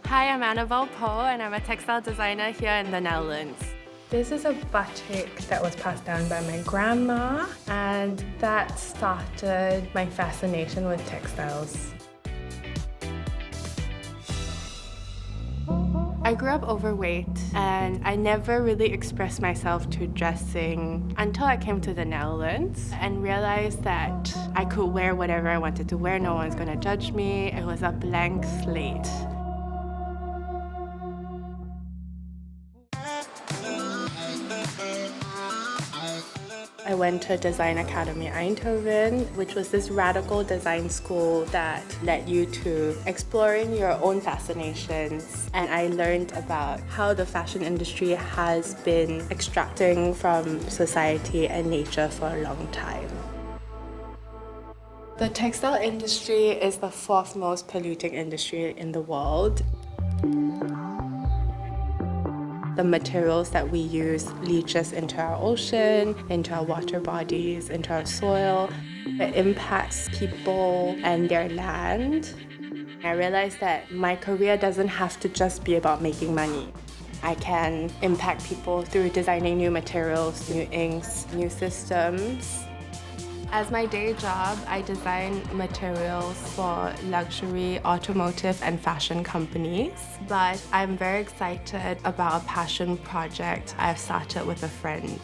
Hi, I'm Anabel Poh, and I'm a textile designer here in the Netherlands. This is a batik that was passed down by my grandma, and that started my fascination with textiles. I grew up overweight, and I never really expressed myself to dressing until I came to the Netherlands and realized that I could wear whatever I wanted to wear. No one's gonna judge me. It was a blank slate. I went to Design Academy Eindhoven, which was this radical design school that led you to exploring your own fascinations. And I learned about how the fashion industry has been extracting from society and nature for a long time. The textile industry is the fourth most polluting industry in the world. The materials that we use leaches into our ocean, into our water bodies, into our soil. It impacts people and their land. I realized that my career doesn't have to just be about making money. I can impact people through designing new materials, new inks, new systems. As my day job, I design materials for luxury, automotive, and fashion companies. But I'm very excited about a passion project I've started with a friend.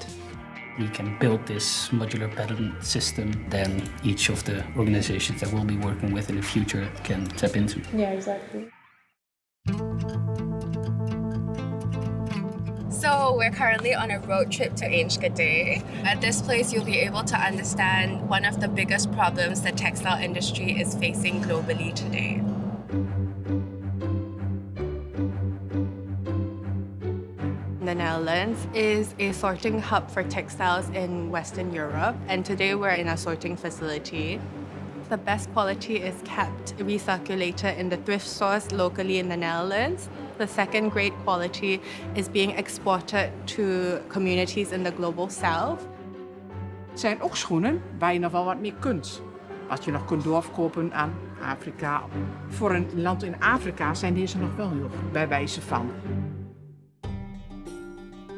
We can build this modular pattern system, then each of the organizations that we'll be working with in the future can tap into. Yeah, exactly. So we're currently on a road trip to Enschede. At this place, you'll be able to understand one of the biggest problems the textile industry is facing globally today. The Netherlands is a sorting hub for textiles in Western Europe, and today we're in a sorting facility. The best quality is kept recirculated in the thrift stores locally in the Netherlands. The second great quality is being exported to communities in the global south. Het zijn ook schoenen waar je nog wel wat mee kunt. Wat je nog kunt doorverkopen aan Afrika. Voor een land in Afrika zijn deze nog wel heel goed, bij wijze van.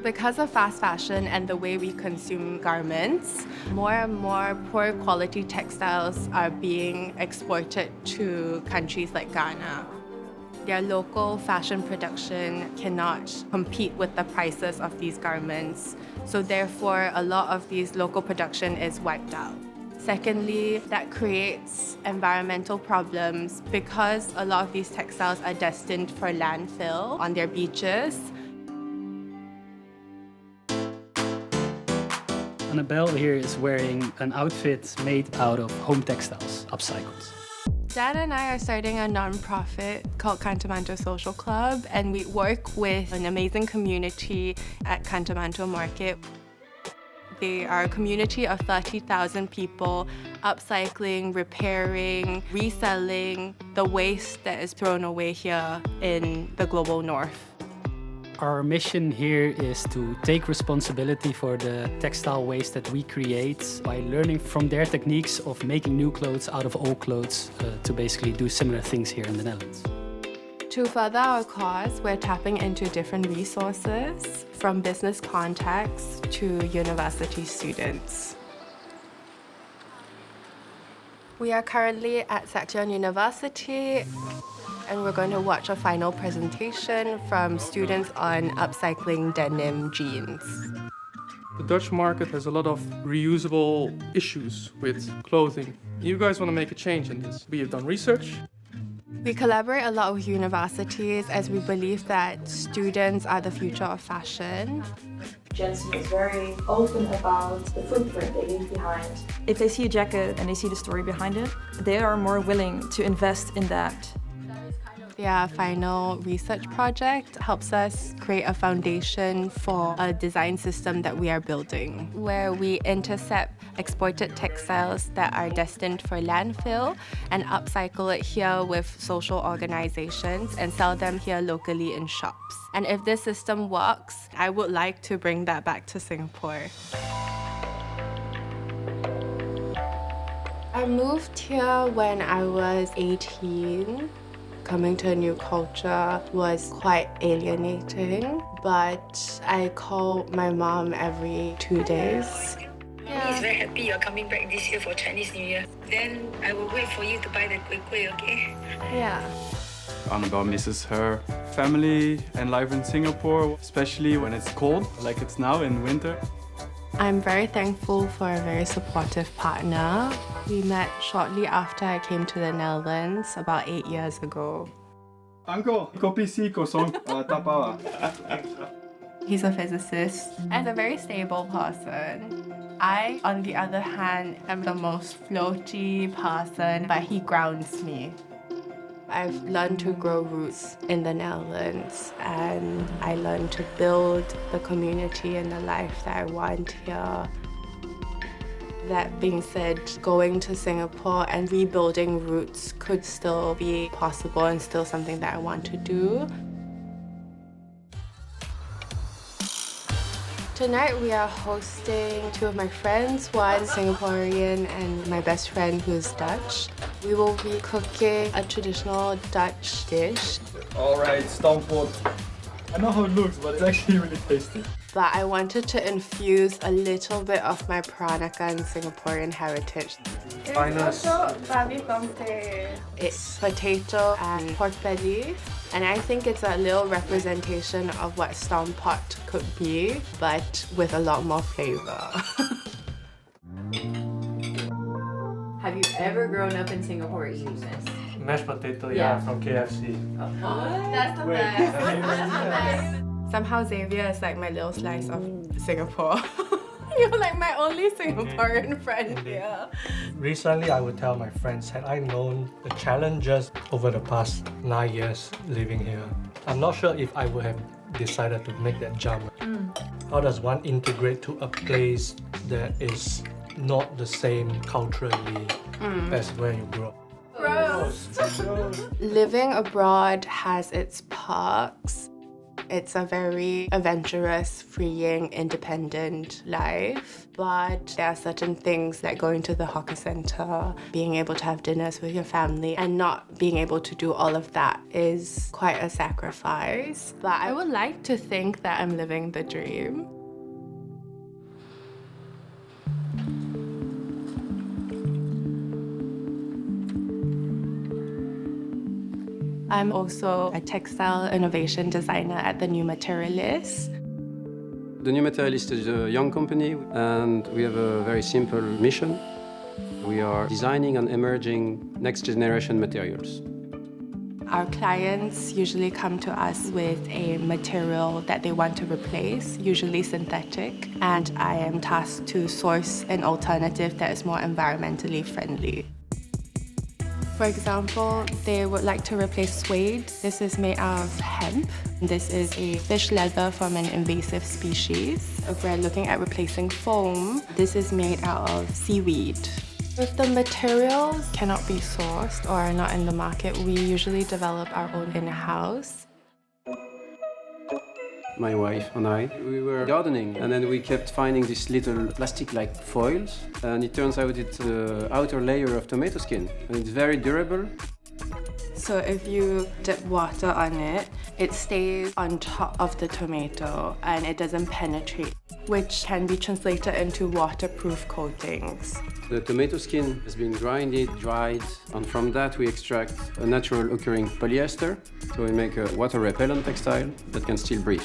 Because of fast fashion and the way we consume garments, more and more poor quality textiles are being exported to countries like Ghana. Their local fashion production cannot compete with the prices of these garments, so therefore a lot of these local production is wiped out. Secondly, that creates environmental problems because a lot of these textiles are destined for landfill on their beaches. Anabel here is wearing an outfit made out of home textiles, upcycled. Dad and I are starting a non-profit called Kantamanto Social Club, and we work with an amazing community at Kantamanto Market. They are a community of 30,000 people upcycling, repairing, reselling the waste that is thrown away here in the global north. Our mission here is to take responsibility for the textile waste that we create by learning from their techniques of making new clothes out of old clothes to basically do similar things here in the Netherlands. To further our cause, we're tapping into different resources, from business contacts to university students. We are currently at Saxion University, and we're going to watch a final presentation from students on upcycling denim jeans. The Dutch market has a lot of reusable issues with clothing. You guys want to make a change in this. We have done research. We collaborate a lot with universities as we believe that students are the future of fashion. Jensen is very open about the footprint they leave behind. If they see a jacket and they see the story behind it, they are more willing to invest in that. Their final research project helps us create a foundation for a design system that we are building, where we intercept exported textiles that are destined for landfill and upcycle it here with social organizations and sell them here locally in shops. And if this system works, I would like to bring that back to Singapore. I moved here when I was 18. Coming to a new culture was quite alienating, but I call my mom every 2 days. He's very happy you're coming back this year for Chinese New Year. Then I will wait for you to buy the kueh, okay? Yeah. Anabel misses her family and life in Singapore, especially when it's cold, like it's now in winter. I'm very thankful for a very supportive partner. We met shortly after I came to the Netherlands about 8 years ago. Uncle, kopi si kosong, tapawa. He's a physicist and a very stable person. I, on the other hand, am the most floaty person, but he grounds me. I've learned to grow roots in the Netherlands, and I learned to build the community and the life that I want here. That being said, going to Singapore and rebuilding roots could still be possible and still something that I want to do. Tonight we are hosting two of my friends, one Singaporean and my best friend who's Dutch. We will be cooking a traditional Dutch dish. Alright, stamppot. I know how it looks, but it's actually really tasty. But I wanted to infuse a little bit of my Peranakan Singaporean heritage. Finest. It's potato and pork belly. And I think it's a little representation of what stamppot could be, but with a lot more flavor. Have you ever grown up in Singapore eating this? Mashed potato, Yeah. from KFC. That's the best. Somehow Xavier is like my little slice of Singapore. You're like my only Singaporean friend here. Recently, I would tell my friends, had I known the challenges over the past 9 years living here, I'm not sure if I would have decided to make that jump. How does one integrate to a place that is not the same culturally as where you grew up? Living abroad has its perks. It's a very adventurous, freeing, independent life. But there are certain things like going to the hawker center, being able to have dinners with your family, and not being able to do all of that is quite a sacrifice. But I would like to think that I'm living the dream. I'm also a textile innovation designer at the New Materialist. The New Materialist is a young company, and we have a very simple mission. We are designing and emerging next generation materials. Our clients usually come to us with a material that they want to replace, usually synthetic, and I am tasked to source an alternative that is more environmentally friendly. For example, they would like to replace suede. This is made out of hemp. This is a fish leather from an invasive species. If we're looking at replacing foam, this is made out of seaweed. If the materials cannot be sourced or are not in the market, we usually develop our own in-house. My wife and I, we were gardening, and then we kept finding these little plastic-like foils, and it turns out it's the outer layer of tomato skin, and it's very durable. So if you dip water on it, it stays on top of the tomato and it doesn't penetrate, which can be translated into waterproof coatings. The tomato skin has been grinded, dried, and from that we extract a natural occurring polyester, so we make a water-repellent textile that can still breathe.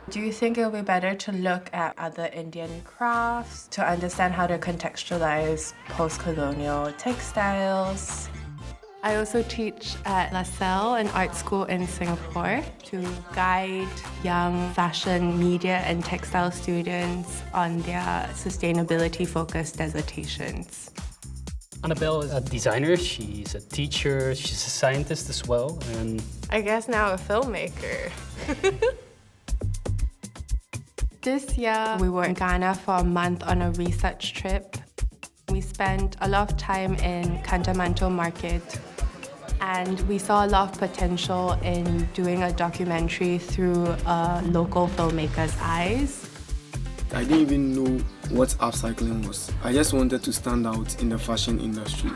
Do you think it would be better to look at other Indian crafts to understand how to contextualize post-colonial textiles? I also teach at LaSalle, an art school in Singapore, to guide young fashion, media, and textile students on their sustainability-focused dissertations. Anabel is a designer, she's a teacher, she's a scientist as well, and I guess now a filmmaker. This year, we were in Ghana for a month on a research trip. We spent a lot of time in Kantamanto Market, and we saw a lot of potential in doing a documentary through a local filmmaker's eyes. I didn't even know what upcycling was. I just wanted to stand out in the fashion industry.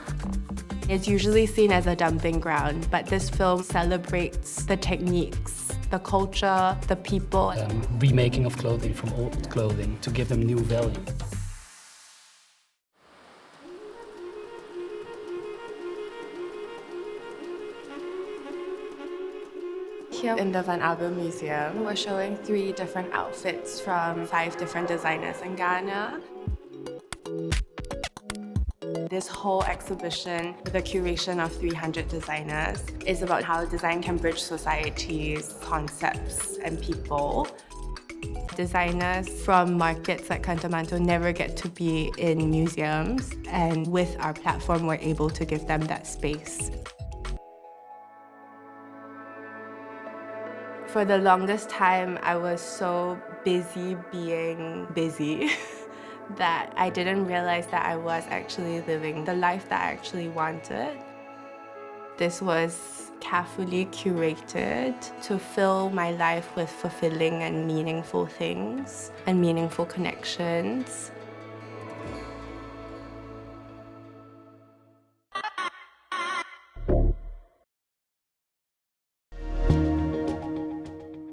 It's usually seen as a dumping ground, but this film celebrates the techniques, the culture, the people. Remaking of clothing from old clothing to give them new value. Here in the Van Abel Museum, we're showing 3 different outfits from 5 different designers in Ghana. This whole exhibition, with a curation of 300 designers, is about how design can bridge societies, concepts, and people. Designers from markets like Kantamanto never get to be in museums, and with our platform, we're able to give them that space. For the longest time, I was so busy being busy that I didn't realize that I was actually living the life that I actually wanted. This was carefully curated to fill my life with fulfilling and meaningful things and meaningful connections.